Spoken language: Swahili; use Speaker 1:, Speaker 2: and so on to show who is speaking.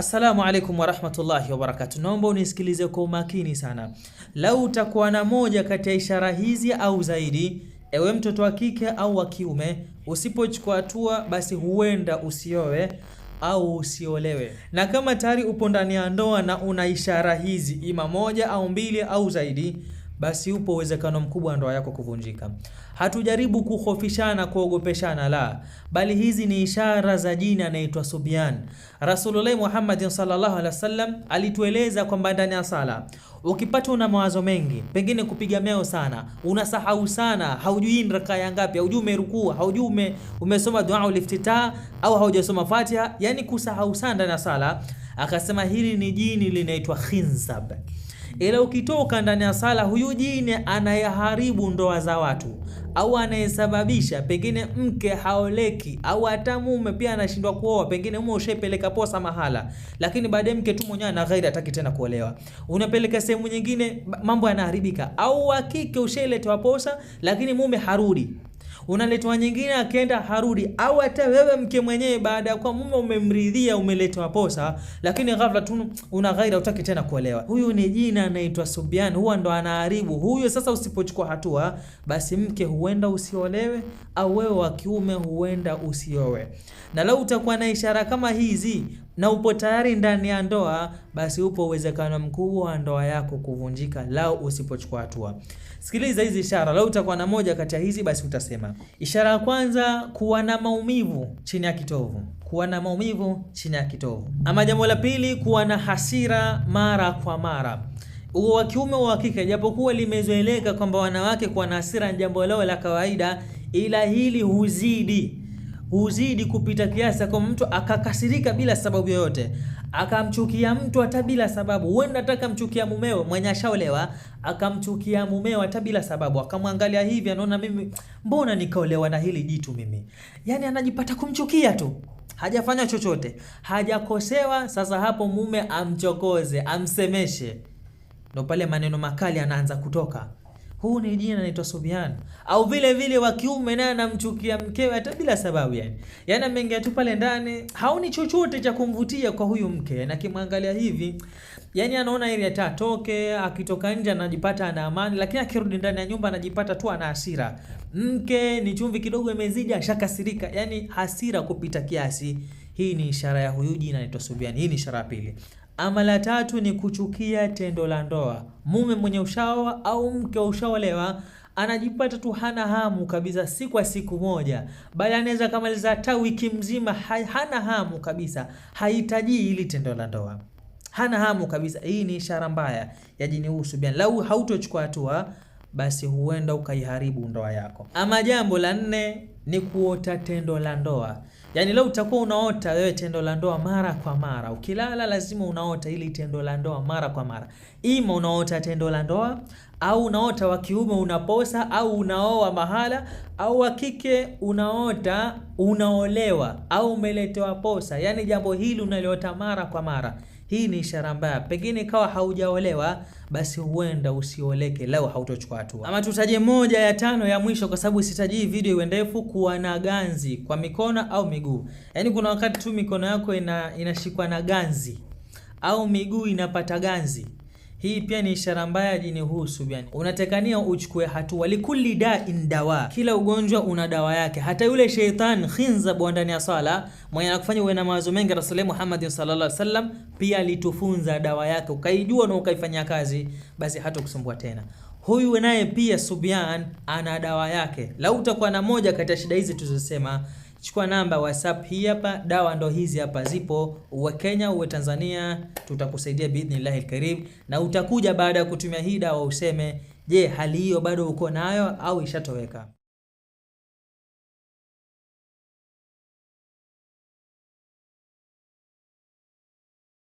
Speaker 1: Assalamu alaikum wa rahmatullahi wa barakatuh. Naomba unisikilize kwa umakini sana. Lau utakuwa na moja kati ya ishara hizi au zaidi, ewe mtoto wa kike au wa kiume, usipochukua hatua basi huenda usioe au usiolewe. Na kama tayari upo ndani ya ndoa na una ishara hizi, ima moja au mbili au zaidi, basi upo uwezekano mkubwa ndoa yako kuvunjika. Hatujaribu kukhofishana, kuogopeshana, la, bali hizi ni ishara za jini anaitwa Subyan. Rasulullah Muhammad sallallahu alaihi wasallam alitueleza kwamba ndani ya sala ukipata una mawazo mengi, pengine kupiga meo sana, unasahau sana, haujui raka ya ngapi, haujui umerukuu, haujui umesoma dua uliftitah au haujasoma Fatiha, yani kusahau sana ndani ya sala, akasema hili ni jini linaitwa Khinzab. Ila ukitoka ndani ya sala, huyu jini anayeharibu ndoa za watu au anayesababisha pengine mke haoleki au hata mume pia anashindwa kuoa, pengine mume ushepeleka posa mahala lakini baadaye mke tu mwenyewe ana ghairi hataki tena kuolewa, unapeleka sehemu nyingine mambo yanaharibika, au hakika usheletwa posa lakini mume harudi, unaletwa nyingine akaenda harudi, au hata wewe mke mwenyewe baada ya kwa mume umemridhia umeletwa posa lakini ghafla tu una ghaira utaki tena kuolewa. Huyu ni jina anaitwa Subyan, huwa ndo anaharibu huyo. Sasa usipochukua hatua basi mke huenda usiolewe au wewe wa kiume huenda usiowe. Na lau utakuwa na ishara kama hizi na upo tayari ndani ya ndoa, basi upo uwezekano mkubwa wa ndoa yako kuvunjika lau usipochukua hatua. Sikiliza hizi ishara, lau utakuwa na moja kati ya hizi basi utasema. Ishara ya kwanza, kuwa na maumivu chini ya kitovu. Kuwa na maumivu chini ya kitovu. Ama jambo la pili, kuwa na hasira mara kwa mara. Wa kiume wa kike, japokuwa limezoeleka kwamba wanawake kuwa na hasira ni jambo lao la kawaida, ila hili huzidi kupita kiasi, kwa mtu akakasirika bila sababu yoyote, akamchukia mtu hata bila sababu. Huenda ataka mchukia mumeo mwenye ashaolewa, akamchukia mumeo hata bila sababu, akamwangalia hivi anaona mimi mbona nikaolewa na hili jitu mimi, yani anajipata kumchukia tu, hajafanya chochote, hajakosewa. Sasa hapo mume amchokoze, amsemeshe, ndo pale maneno makali anaanza kutoka. Huu ni jina anaitwa Subyan. Au vile vile wa kiume naye anamchukia mkewe hata bila sababu, yani ameingia tu pale ndani, haoni chochote cha kumvutia kwa huyu mke, na kimwangalia hivi yani anaona ili atatoke, akitoka nje anajipata ana amani, lakini akirudi ndani ya nyumba anajipata tu ana hasira. Mke ni chumvi kidogo imezidi ashakasirika, yani hasira kupita kiasi. Hii ni ishara ya huyu jina anaitwa Subyan. Hii ni ishara ya pili. Ama la tatu ni kuchukia tendo la ndoa. Mume mwenye ushaoa au mke ushaolewa anajipata tu hana hamu kabisa, si kwa siku moja, bali anaweza kamaliza hata wiki mzima hana hamu kabisa, hahitaji ili tendo la ndoa, hana hamu kabisa. Hii ni ishara mbaya ya jini huu Subyan. Lau hautochukua hatua basi huenda ukaiharibu ndoa yako. Ama jambo la nne ni kuota tendo la ndoa. Yani leo utakuwa unaota wewe tendo la ndoa mara kwa mara, ukilala lazima unaota ili tendo la ndoa mara kwa mara. Ima unaota tendo la ndoa, au unaota wa kiume unaposa au unaoa mahala, au wa kike unaota unaolewa au umeletewa posa. Yani jambo hili unaliota mara kwa mara. Hii ni ishara mbaya. Pengine kawa haujaolewa basi huenda usioleke lau hautochukua hatua. Ama tutaje moja ya tano ya mwisho, kwa sababu sitaji video iwe ndefu. Kuwa na ganzi kwa mikono au miguu. Yani kuna wakati tu mikono yako inashikwa na ganzi au miguu inapata ganzi. Hii pia ni ishara mbaya jini huu Subyan. Unatekania uchukue hatua. Likulli da'in dawa, kila ugonjwa una dawa yake. Hata yule sheitan Khinzab ndani ya sala mwenye anakufanya uwe na mawazo mengi, Rasulullah Muhammad sallallahu alaihi wasallam pia alitufunza dawa yake, ukaijua na ukaifanyia kazi, basi hata kusumbua tena. Huyu naye pia Subyan ana dawa yake. Lau utakuwa na moja kati ya shida hizi tulizosema, chukua namba WhatsApp hii hapa, dawa ndo hizi hapa zipo, uwe Kenya uwe Tanzania, tutakusaidia biidhnillahil karim. Na utakuja baada ya kutumia hii dawa useme, je, hali hiyo bado uko nayo au ishatoweka?